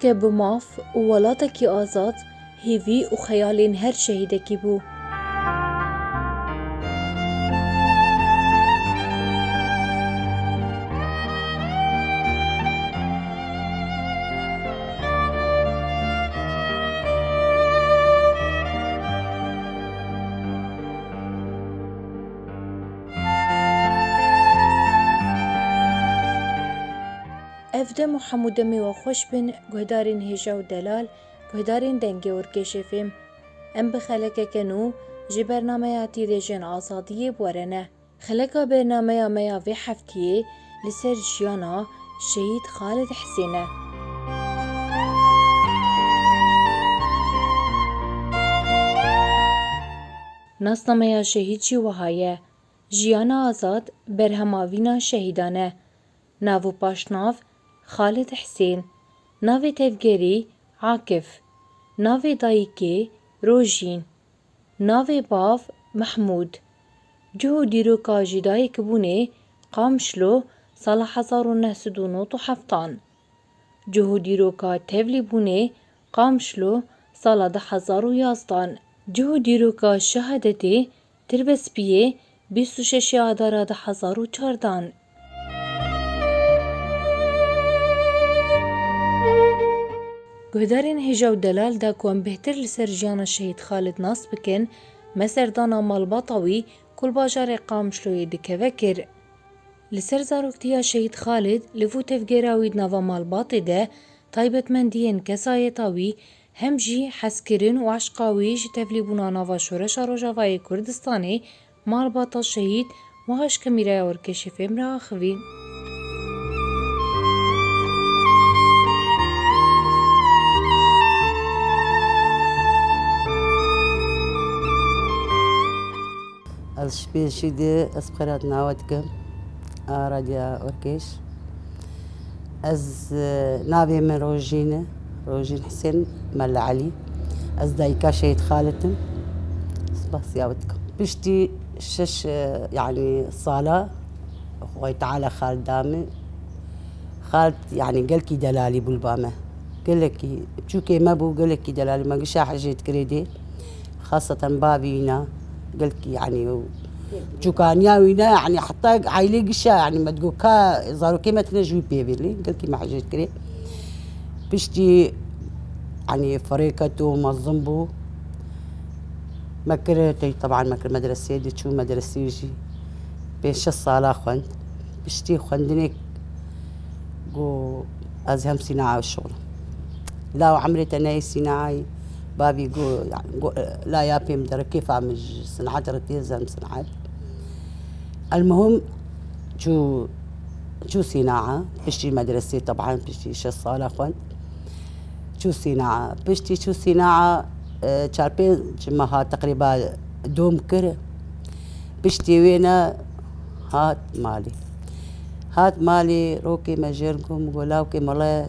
که بماف و ولاتکی آزاد هیوی و خیالین هر شهیدکی بو. افده محمود می و خوش بن گهدارین هجا و دلال گهدارین دنگی ورکشفیم ام بخلقه کنو جی برنامه تیره جن آزادیه بورنه خلقه برنامه میا وی هفتیه لسر جیانا شهید خالد حسینه ناسنامه شهید جی وهایه جیانا آزاد برهماوینا شهیدانه ناو پاشناف خالد حسین ناو تفگری عاکف ناو دایکی روژین ناو باف محمود جهو دیرو کاجی دایک بونه قامشلو سال 1907 جهو دیرو کا تفلی بونه قامشلو سال 2011 جهو دیرو کا شهادتی تربس بیه 26 آذار 2014 گهدارین هجا و دلال دا کوان بهتر لسر جیان شهید خالد ناس بکن مسردانا مالباطاوی کل باجار قامشلوی دکوه کر. لسر زاروکتیا شهید خالد لفو تفگیراوید نوا مالباطی ده طایبت من دیین کسایتاوی هم جی حسکرین و عشقاوی جی تفلیبونا نوا شورش روژاوای کردستانی مالباطا شهید وهاش کمیره ورکشفیم را آخوین. الشبيه شدي أسبقرات ناوتكم راديا أوركيش أز نابي من روجين حسين مال علي أز دايكا شهيد خالتم بس ياوتكم بشتي شش يعني صالة أخوي تعالى خالد دامي خالد يعني قالكي دلالي بالبامة قالكي بشوكي ما بو قالكي دلالي ما قشا حاجة كريدي خاصة بابينا قلت يعني جوكانيا وينا يعني حتى عائلة قشة يعني ما تقول كا زارو كيما تنجوي بيبلي قلت ما حاجة كري بشتي يعني فريقته منظمبو مكرتي طبعا مكر مدرسة دي شو مدرسة يجي بين شو الصالة خوند بشتي خوندني جو أزهم صناعة والشغل لا وعمري تناي صناعي بابي يقول يعني لا يا بي مدري كيف عم صناعات رتيزة صناعات المهم شو صناعة بشتي مدرسة طبعا بشتي شو الصالة خوان شو صناعة بشتي شو صناعة شاربين جمعها تقريبا دوم كره بشتي وينا هات مالي روكي مجركم ولاوكي ملا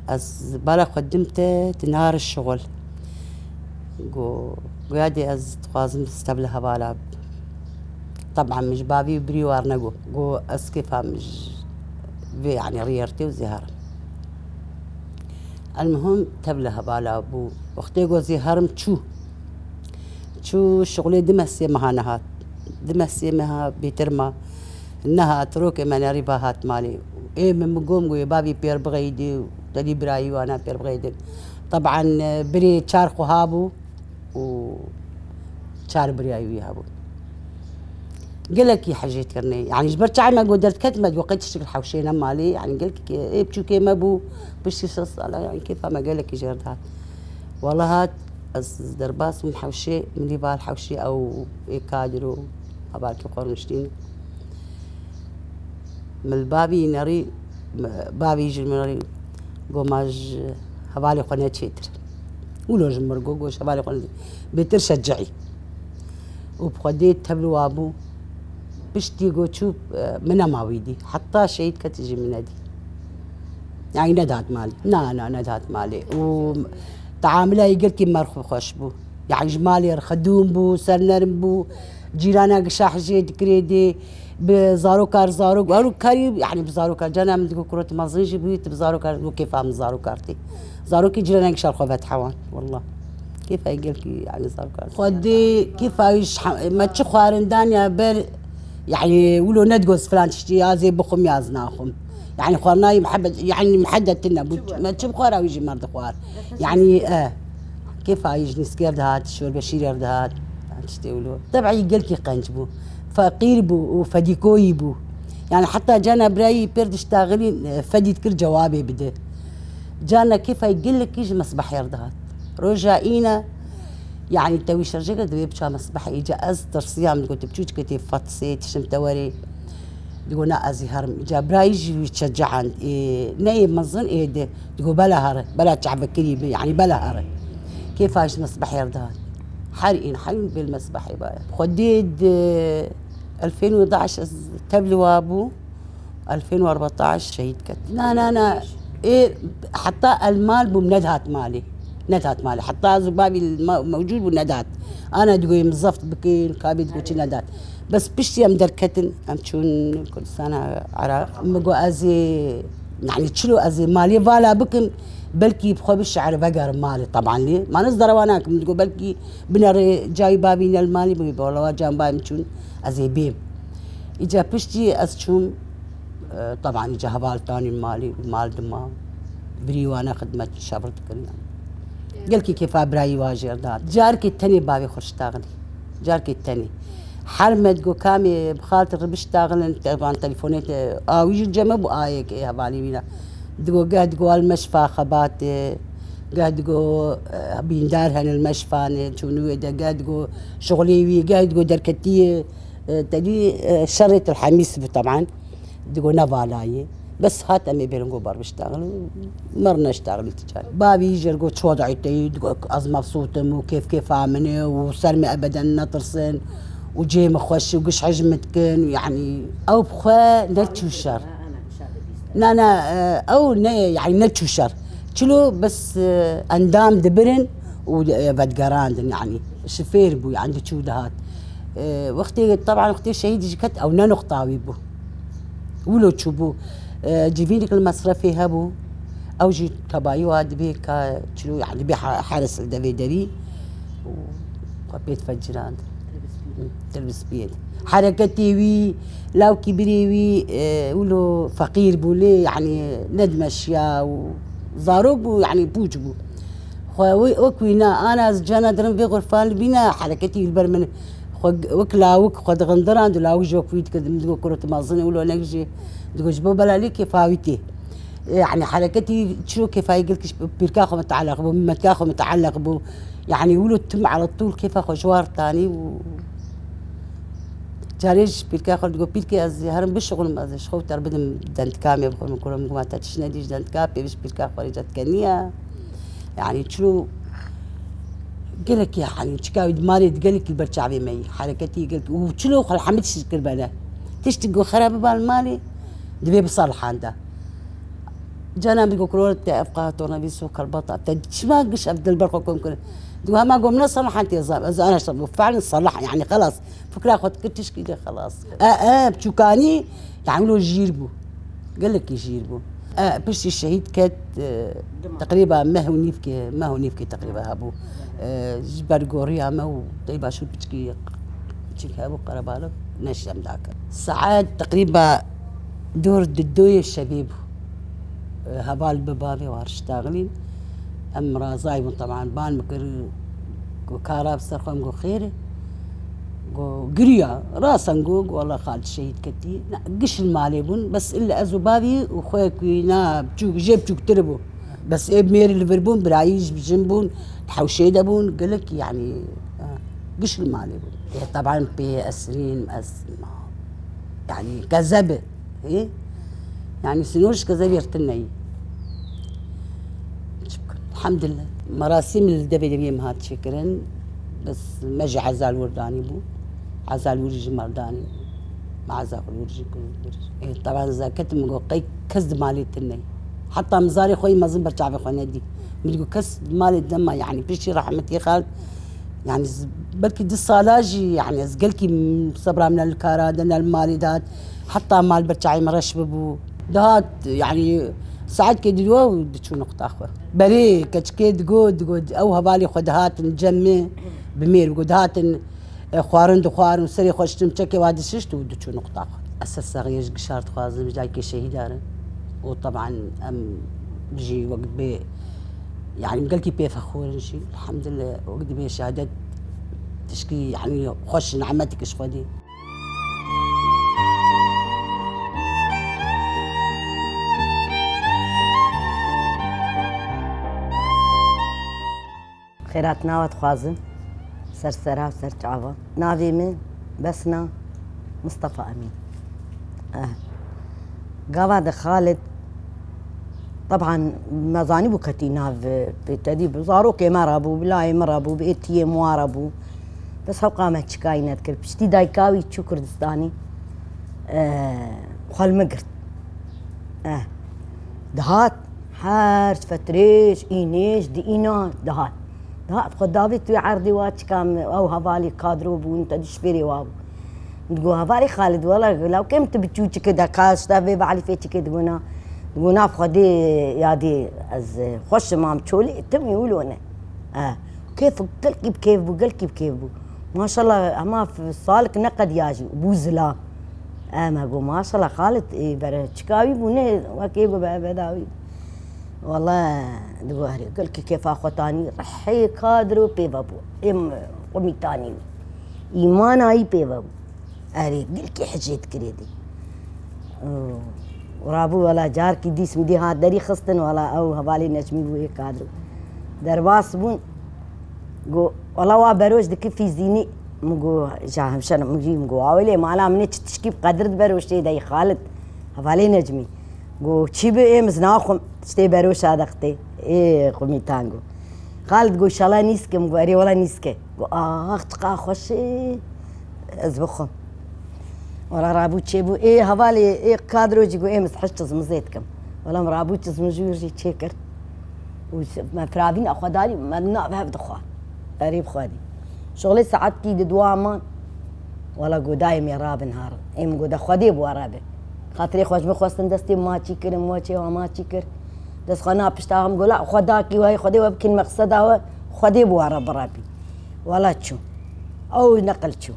از بالا قدمت تنهار الشغل قادي از تخازم استبلها بالا طبعا مش بابي بريوار نقو اسكفها مش يعني ريرتي وزهر المهم تبلها بالا ابو اختي قو زهرم شو شغلي دمسي مها نهات دمسي مها بيترما انها تروكي من ريباهات مالي ايه من مقوم قوي بابي بير بغيدي تلي براي وانا بير بغيدي طبعا بري تشارخو هابو و تشار براي ويهابو قال لك يا حاجه كرني يعني جبرت عام ما قدرت كتمه وقت تشتغل حوشينا مالي يعني قال لك ايه بشو كيما بو بش الصاله يعني كيف ما قال لك جردها والله هات درباس من حوشي من اللي بال حوشي او إيه كادرو ابالك قرنشتين من البابي نري بابي يجي نري قماج هبالي قناه شيتر ولو جمرقو قوش هبالي قناه بيتر شجعي وبخديت تبلو ابو بشتي قو تشوف منا ماويدي حتى شهيد كتجي من دي يعني ندهت مالي نا ندهت مالي وتعاملها يقول كي مرخو خوش بو يعني جمالي رخدوم بو سرنرم بو جيرانا قشاح جيد كريدي بزاروكار زاروك وارو كاري يعني بزاروكار جانا من ديكو كروت مازنجي بيت بزاروكار وكيف عم زاروكارتي زاروكي جيرانا قشاح خوفات حوان والله كيف يقولك يعني زاروكار خدي كيف ايش ما تشخوارن دانيا بر يعني ولو ندقوز فلان تشتي زي بخم يازناخم يعني خوارناي محبد يعني محدد لنا ما تشوف خوار او يجي مرض خوار يعني كيف يجي نسكير هات شو بشير هات تشتي ولو طبعا يقلكي قنجبو فقير بو وفديكوي بو يعني حتى جانا براي بيرد اشتاغلين فدي تكر جوابي بده جانا كيف يقول لك يجي مسبح يردهات رجائينا يعني توي شرجك دبي بشا مسبح يجي از ترصيام قلت بتشوج كتي فاتسي تشم توري تقول ازي هرم جا برايج يتشجع عند نايم مظن ده تقول بلا هره بلا تعب كريم يعني بلا هره كيف ايش مسبح يردهات حرقين حين بالمسبح يبقى خديد 2011 تبلوا ابو 2014 شهيد كت لا ايه حتى المال بمندهات مالي ندهات مالي حتى زبابي الموجود بندهات انا تقول مزفت بكين كابي تقول ندهات بس بشتي ام دركتن ام تشون كل سنه عراق مقو ازي يعني تشلو ازي مالي فالا بكم بلكي بخو بالشعر بقر مالي طبعا لي ما نصدر واناك تقول بلكي بنر جاي بابين المالي بقول والله جام باي متشون ازي بيم اجا بشتي ازشوم طبعا اجا هبال ثاني المالي المال دما بري وانا خدمت شابرت كلنا قالكي كيف ابراي واجر دار جارك التاني بابي خش تاغني جارك التاني حرمت جو كامي بخاطر بشتغل طبعا تليفونات او يجي جنب ايك يا بالي بينا دقو قاعد دقو المشفى خبات قاعد دقو بيندار هن المشفى شنو قاعد دقو شغلي قاعد دقو دركتي تدي شريت الحميس طبعا دقو نفالاي بس هات امي بيرنجو بار بشتغل مرنا اشتغل تجاري بابي يجي يقول شو وضعيتي از مبسوطه وكيف عامله وسلمي ابدا نطرسن وجي مخوش وقش حجمتكن يعني او بخوا نتشو الشر انا او يعني نتشو الشر تشلو بس اندام دبرن وبدقراند يعني شفير بو عنده شو دهات واختي طبعا اختي شهيد جكت او ننقطاوي بو ولو تشوبو جيبينك المصرفي هبو او جي كبايو هاد بيك تشلو يعني بي حارس الدبيدري وبيت فجران تلبس بيد حركتي وي لو كبري وي ولو فقير بولي يعني ندم اشياء وزاروب يعني بوجبو وكوينا انا جانا درم في غرفان بينا حركتي البرمن وكلا خد غندران ولا وجو كويت كده كرة مازني ولو نجي دقوش بلا لي كيف هاويتي يعني حركتي تشو كيف يقولك بيركاخو متعلق بو متكاخو متعلق بو يعني ولو تم على طول كيف اخو جوار ثاني و جاريش بيركاخو تقول بيركي از هرم بالشغل ما از شغل تربدم دنت كامي بخل من كل ما تاتشنا ديش دنت كابي بيش بيركاخو رجعت كنيه يعني تشو قالك يعني تشكاوي دماري تقلك البرشعبي مي حركتي قالك وتشلو خل حمد شكر بلا تشتقوا خراب بالمالي دبي بصالح عنده جانا بيقول كرولة افقات وانا بيسوق البطا ما قش ابد البرقه كون دوا ما قمنا صلح انت انا فعلا صلح يعني خلاص فكره اخذ كنتش كده خلاص بتشوكاني يعملوا جيربو قال لك يجيربو بس الشهيد كانت تقريبا ما هو نيفكي تقريبا ابو جبر غوريا ما طيبه شو بتشكي ابو قربالك نشم ذاك ساعات تقريبا دور ددوي الشبيب هبال ببابي وارشتاغلين امرا زايبون طبعا بان مكر كاراب سرخم جو خير جو قريا راسا جو والله خالد شهيد كتي قش الماليبون بس الا ازو بابي وخويك وينا بتشوك جيب تشوك تربو بس ايه بمير اللي بربون برايج بجنبون تحوشي دبون قالك يعني قش الماليبون طبعا بأسرين يعني كذبه ايه يعني سنورش كذب يرتني الحمد لله مراسم الدبيدريم هات شكرا بس مجي عزال ورداني بو عزال ورجي مرداني مع عزال ورجي كل إيه طبعا زاكت مقوقي كزد مالي تني حتى مزاري خوي ما زين برجع في خوي ندي بيقول كزد مالي دم يعني بشي رحمتي خالد يعني بلكي دي الصالاجي يعني زقلكي صبرا من الكاراد من المالدات حتى مال برتعي مرش ببو دهات يعني ساعات كيدلوا ودشو نقطة أخوة بري كتشكيد قود أو هبالي خدهات نجمع بميل قدهات خوارن دخوارن سري خوشتم تشكي وادي ششت ودشو نقطة أخوة أساس صغير قشارت خوازم جاي كي شهيدارن وطبعا أم بجي وقت بي يعني مقلكي بي فخور نجي الحمد لله وقت بي شهادات تشكي يعني خوش نعمتك اش خدي خيرات ناوت خوازم سرسرا وسر تعبا نافي من بسنا مصطفى أمين قاعد خالد طبعا مزاني بكتي ناف بتدي زارو كي مرابو بلاي مرابو بيتي مواربو بس هو قامت شكاينة كل بشتي دايكاوي تشو كردستاني خال مقرد دهات حارج فتريش إينيش دي إينا دهات خد دافيت في عرضي واتش كام أو هفالي كادرو بو انت دشبيري وابو تقول هفالي خالد والله لو كم تبتشو كده كاش تافي بعلي فيتش كده تقولنا بخدي يادي از خوش مام تشولي تم يقولونه كيف قلكي بكيف بو قلكي بكيف بو ما شاء الله ما في صالك نقد ياجي بو زلام ما قو ما شاء الله خالد برشكاوي بونه وكيف بداوي والله دقوهري قلك كيف اخوتاني رحي كادرو بيبابو ام قمي تاني ايمان اي بيبابو اري قلك حجيت كريدي ورابو ولا جار كي ديس مدي ها دري خستن ولا او هبالي نجمي بو كادرو درباس بون قو والله وابروج دك في زيني مقو جاهم شنو مجي مقو اولي مالا مني تشكي بقدر بروج داي خالد هبالي نجمي قو تشيبي ايه مزناخم تشتي بروش هذا اختي ايه قومي تانجو خالد قو ان شاء الله نيسكي مقو اري ولا نيسكي قو اختقا خوش ازبخهم ولا رابو تشيبو ايه هبالي ايه كادرو جيقو ايه مسحشت زمزيتكم ولا مرابو تزمجو جي تشيكر وما فرابين اخو داري ما بهبد اخوان قريب خوادي شغلي ساعات كي دوامان ولا قو دايم يا راب نهار ايه مقو دا خوادي بو رابي خاطري خوش بخوستن دستي ما تشكر ما تشكر دس خنا بشتاهم قول لا خداكي وهي خدي وبكن مقصدها خدي بو رب ربي ولا تشو او نقل تشو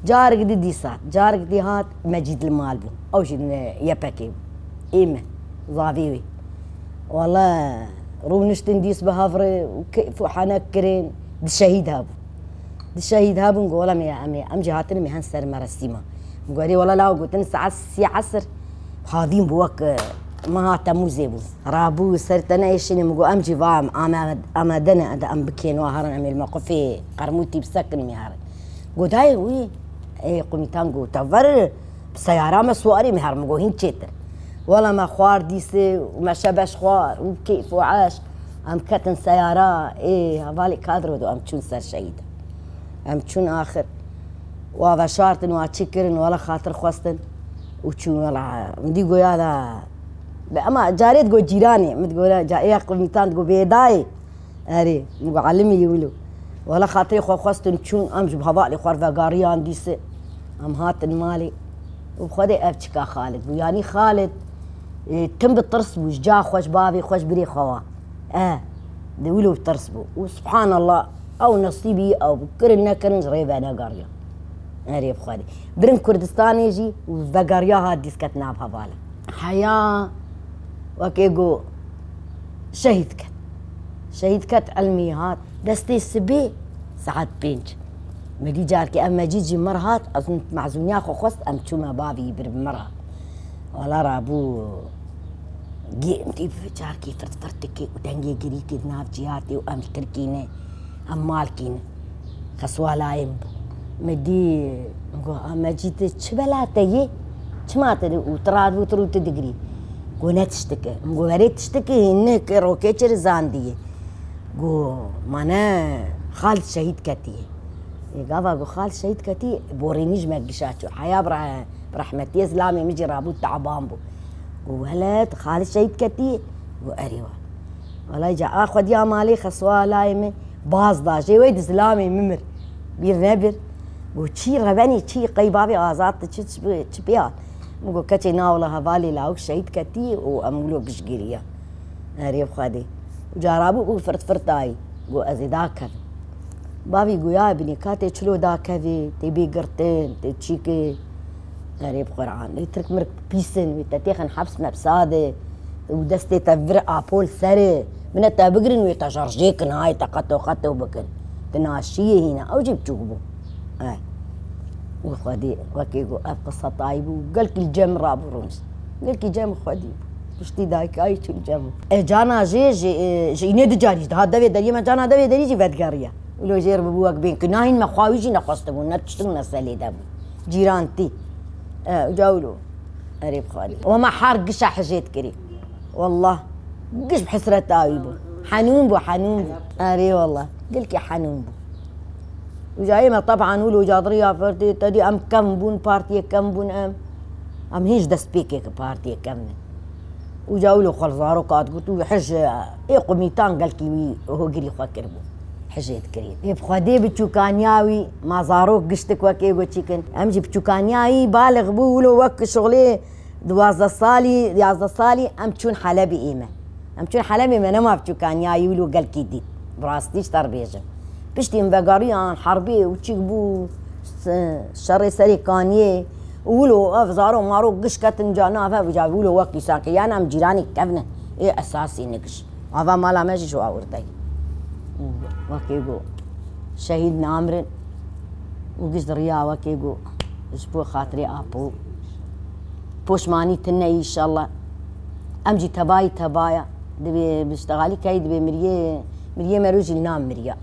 جارك دي سات جارك دي هات مجيد المال بو او شي يبكي ايمه ظافيوي والله رو نشتن ديس بهافري وكيف حنكرين دي شهيد هابو دي شهيد هابو نقول ام جهاتني مهن سر مرسيما نقولي والله لا قلت ساعة سي عصر هذين بوك ما تمو زيبو رابو صرت انا ايشني مقو امجي فام امدنا ام بكين وهرن امي الموقفي قرموتي بسكن مهار قلت هاي وي اي قمتان قلت تفر بسيارة مسواري مهار مقو هين تشتر ولا ما خوار ديسي وما شبش خوار وكيف وعاش ام كتن سيارة ايه هبالي كادرو دو ام تشون سر شهيدة ام تشون اخر وهذا شارتن واتشكرن ولا خاطر خوستن وشو ولا مدي قوي هذا اما جاريت قوي جيراني متقول جاي قمتان تقول بيداي اري معلمي يقولوا ولا خاطري خوستن شون امش بهبالي خوار فقاريان ديس ام هاتن مالي وبخدي ابتشكا خالد ويعني خالد تم بالطرس وش جا خوش بابي خوش بري خوا دولوا بترسبوا وسبحان الله او نصيبي او بكرنا كرن ريبه انا قاريا اري بخالي برن كردستان يجي وفقاريا هاد ديسكتنا بهباله حياه وكيقو شهيد كت علمي هات دستي السبي ساعات بينج مدي جاركي اما جيجي مرهات اظن معزونيا خو خست ام تشوما بابي برمرها ولا رابو جيمتي جاركي فرتكي ودنجي جريكي ناف جياتي وام تركيني ام مالكيني خسوالايم مدي اما جيت شبلاتي شماتي وتراد وترود تدقري قو تشتكي قو بريت تشتكي انك روكيتشر زاندي قو مانا خالد شهيد كتي قافا قو خالد شهيد كتي بورينيج مقشاتشو حياة برحمتي اسلامي مجي رابو تعبان بو قو ولد خالد شهيد كتي قو اريوا ولا جا اخذ يا مالي خسوا لايمي باز داشي ويد اسلامي ممر بیر نبر بو چی ربنی چی قیبابی آزاد چی بیاد مگو کتی ناوله هوالی لاوک شهید کتی و امولو گشگیریا ریب خادی و جارابو بو فرتایی گو ازی دا کف بابی گویا بینی کاتی چلو دا کفی تی بی گرتن تی چی که ریب قرآن ترک مرک پیسن و تتیخن حبس مبساده و دستی تفر آپول سره من تا بقرن و تجرجيكن هاي تقطو بكن تناشيه هنا او جيب تشوبو وخدي وكيقو قصة طايبو قالك الجم رابو رمز قالك جم خدي بشتي دايك اي شو الجم جانا جي ند جاري هذا دبي دري ما جانا دبي دري جي بدقاريا ولو جير ببوك بين كناهن ما خواويجي نقصتبو نتشتغل نسالي دابو جيرانتي جاولو قريب خالي وما حار قشا حجيت كري والله قش بحسرة تاويبو حنون بو أري والله قلك يا حنون بو وجايما طبعا ولو جادريا فردي تدي أم كم بون بارتي كم بون أم هيش دست بيكي بارتي كم وجاولو خلصارو قاد قلتو حج إيه قميتان قالكي وهو قري خواكر بو حجيت كريم يبخدي بتشوكانياوي ما زاروك قشتك وكي وتشيكن أمجي بتشوكانياوي بالغ بو ولو وك شغلي 12 سالي أم تشون حلبي إيمه أم تشون حلبي ما نما بتشوكانياوي ولو قال كيدي براستيش تربيجم بشتي مبقاريان حربي وتشيكبو شري سري كانيه ولو أفزارو مارو قشكتن جانا فبجابوا له وكي ساكي أنا أم جيراني كفنه إيه أساسي نقش هذا مالا ماشي شو أورتي وكيقو شهيد نامرن وقصد ريا وكيقو اسبوع خاطري ابو بوشماني تنا ان شاء الله امجي تبايا دبي بشتغالي كاي دبي مريه مروجي نام مريا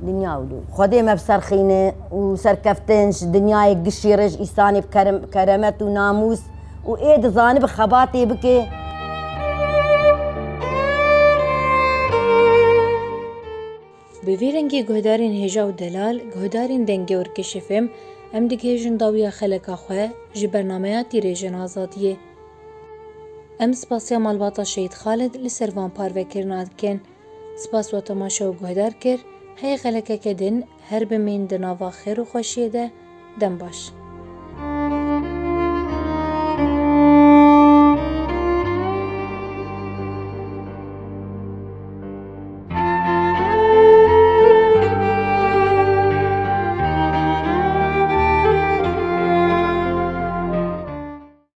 دنيا ولو خدي ما بسرخينه وسركفتنش دنياي قشيرج انساني بكرمت وناموس وايد ظانب خباتي بكي بویرنگی گهدارین هجا و دلال گهدارین دنگی ورکشفم ام دیگه جنداویا خلقا خواه جی برنامهاتی ریجن آزادیه. ام سپاسیا مالباتا شهید خالد لسروان پاروکرناد کن سپاس و تماشا و گهدار کر هی خلقا کدن هر بمین دناوا خیر و خوشیه ده دم باش.